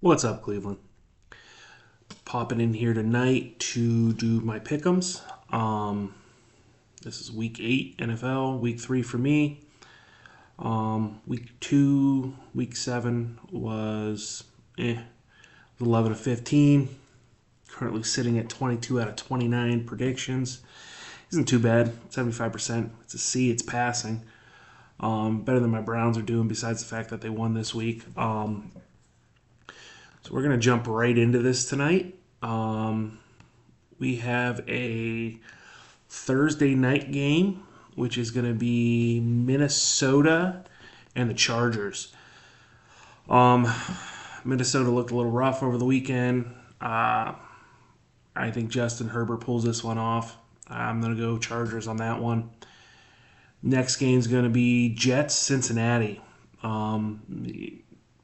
What's up, Cleveland? Popping in here tonight to do my pick'ems. This is week 8 NFL, week 3 for me. Week 2, week 7 was 11 to 15. Currently sitting at 22 out of 29 predictions. Isn't too bad, 75%. It's a C, it's passing. Better than my Browns are doing, besides the fact that they won this week. So we're going to jump right into this tonight. We have a Thursday night game, which is going to be Minnesota and the Chargers. Minnesota looked a little rough over the weekend. I think Justin Herbert pulls this one off. I'm going to go Chargers on that one. Next game is going to be Jets Cincinnati.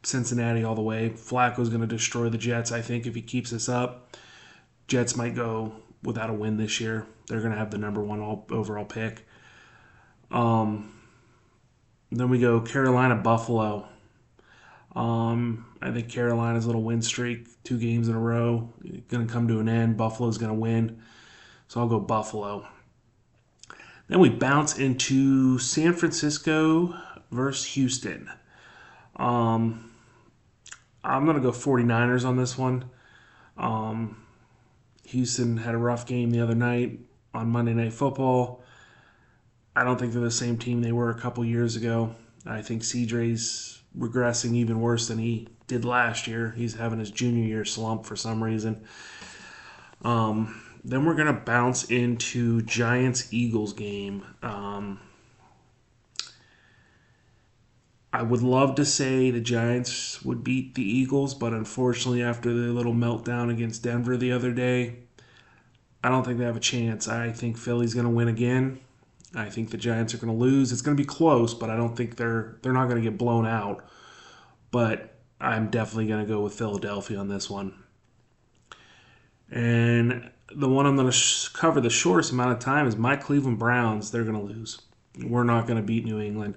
Cincinnati all the way. Flacco's going to destroy the Jets, I think, if he keeps this up. Jets might go without a win this year. They're going to have the number one overall pick. Then we go Carolina Buffalo. I think Carolina's little win streak, 2 games in a row, going to come to an end. Buffalo's going to win. So I'll go Buffalo. Then we bounce into San Francisco versus Houston. I'm going to go 49ers on this one. Houston had a rough game the other night on Monday Night Football. I don't think they're the same team they were a couple years ago. I think CJ's regressing even worse than he did last year. He's having his junior year slump for some reason. Then we're going to bounce into Giants-Eagles game. I would love to say the Giants would beat the Eagles, but unfortunately, after the little meltdown against Denver the other day, I don't think they have a chance. I think Philly's going to win again. I think the Giants are going to lose. It's going to be close, but I don't think they're not going to get blown out. But I'm definitely going to go with Philadelphia on this one. And the one I'm going to cover the shortest amount of time is my Cleveland Browns. They're going to lose. We're not going to beat New England.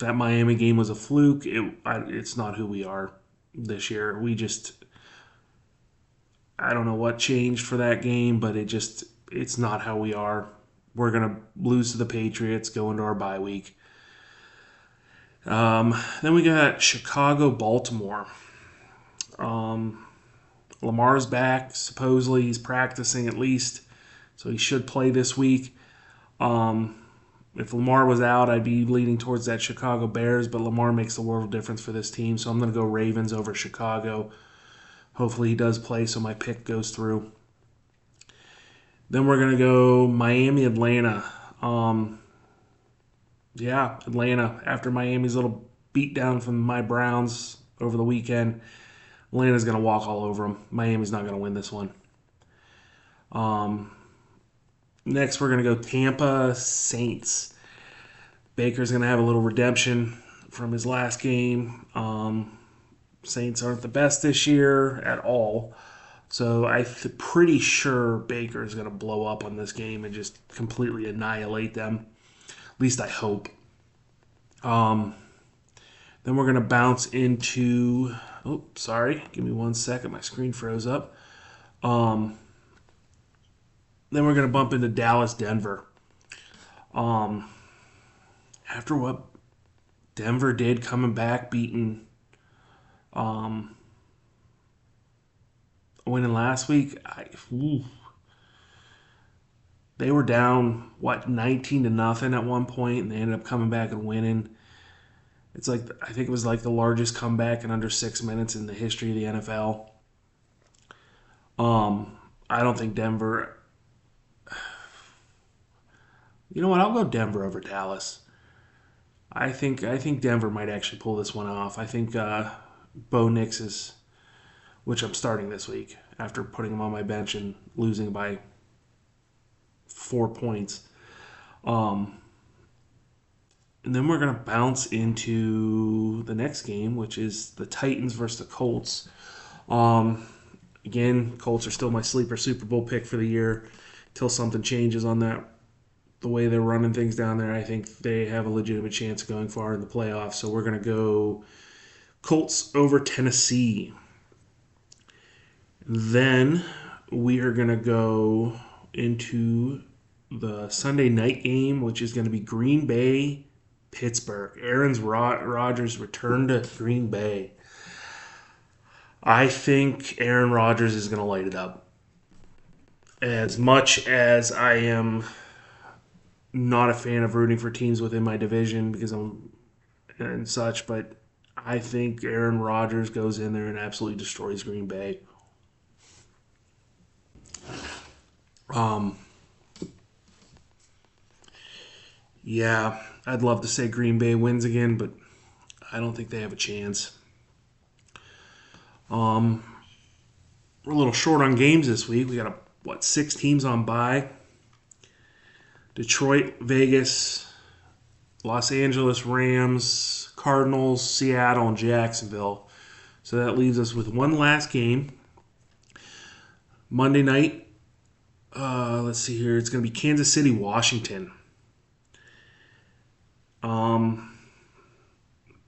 That Miami game was a fluke. It's not who we are this year. I don't know what changed for that game, but it's not how we are. We're going to lose to the Patriots, go into our bye week. Then we got Chicago, Baltimore. Lamar's back. Supposedly he's practicing at least, so he should play this week. If Lamar was out, I'd be leaning towards that Chicago Bears, but Lamar makes the world of difference for this team, so I'm going to go Ravens over Chicago. Hopefully he does play, so my pick goes through. Then we're going to go Miami, Atlanta. Atlanta. After Miami's little beatdown from my Browns over the weekend, Atlanta's going to walk all over them. Miami's not going to win this one. Next, we're going to go Tampa Saints. Baker's going to have a little redemption from his last game. Saints aren't the best this year at all. So I'm pretty sure Baker's going to blow up on this game and just completely annihilate them. At least I hope. Then we're going to bounce into... Oh, sorry. Give me 1 second. My screen froze up. Then we're going to bump into Dallas, Denver. After what Denver did coming back, beating, winning last week, they were down, 19-0 at one point, and they ended up coming back and winning. It's like, I think it was like the largest comeback in under 6 minutes in the history of the NFL. I don't think Denver... You know what? I'll go Denver over Dallas. I think Denver might actually pull this one off. I think Bo Nix is, which I'm starting this week after putting him on my bench and losing by 4 points. And then we're going to bounce into the next game, which is the Titans versus the Colts. Again, Colts are still my sleeper Super Bowl pick for the year until something changes on that. The way they're running things down there, I think they have a legitimate chance of going far in the playoffs. So we're going to go Colts over Tennessee. Then we are going to go into the Sunday night game, which is going to be Green Bay, Pittsburgh. Aaron Rodgers returned to Green Bay. I think Aaron Rodgers is going to light it up. As much as I am not a fan of rooting for teams within my division because I'm and such, but I think Aaron Rodgers goes in there and absolutely destroys Green Bay. Yeah, I'd love to say Green Bay wins again, but I don't think they have a chance. We're a little short on games this week. We got 6 teams on bye. Detroit, Vegas, Los Angeles Rams, Cardinals, Seattle, and Jacksonville. So that leaves us with one last game. Monday night, let's see here. It's going to be Kansas City, Washington.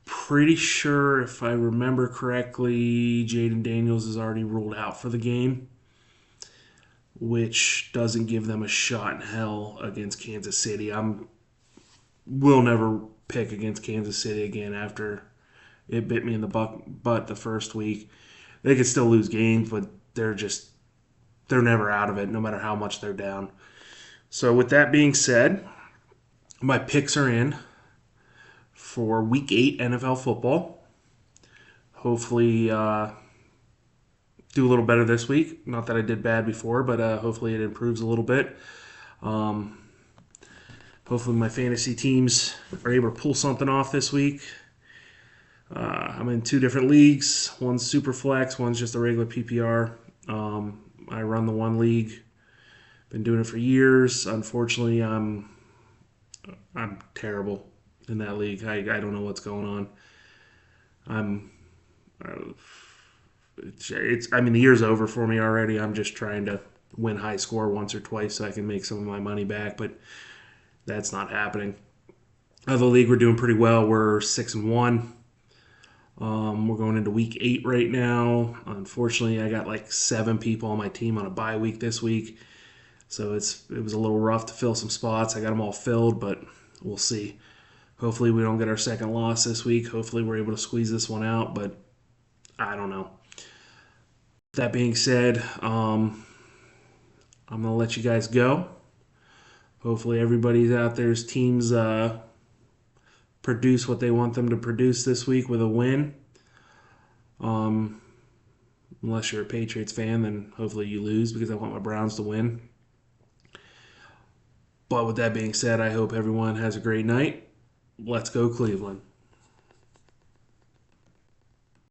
Pretty sure, if I remember correctly, Jaden Daniels is already ruled out for the game, which doesn't give them a shot in hell against Kansas City. Will never pick against Kansas City again after it bit me in the butt the first week. They could still lose games, but they're never out of it, no matter how much they're down. So with that being said, my picks are in for Week 8 NFL football. Hopefully do a little better this week. Not that I did bad before, but hopefully it improves a little bit. Hopefully my fantasy teams are able to pull something off this week. I'm in 2 different leagues. One's super flex, one's just a regular PPR. I run the one league. Been doing it for years. Unfortunately, I'm terrible in that league. I don't know what's going on. The year's over for me already. I'm just trying to win high score once or twice so I can make some of my money back, but that's not happening. Other league, we're doing pretty well. We're 6-1. We're going into Week 8 right now. Unfortunately, I got 7 people on my team on a bye week this week, so it was a little rough to fill some spots. I got them all filled, but we'll see. Hopefully we don't get our second loss this week. Hopefully we're able to squeeze this one out, but I don't know. That being said, I'm going to let you guys go. Hopefully everybody's out there's teams produce what they want them to produce this week with a win. Unless you're a Patriots fan, then hopefully you lose because I want my Browns to win. But with that being said, I hope everyone has a great night. Let's go Cleveland.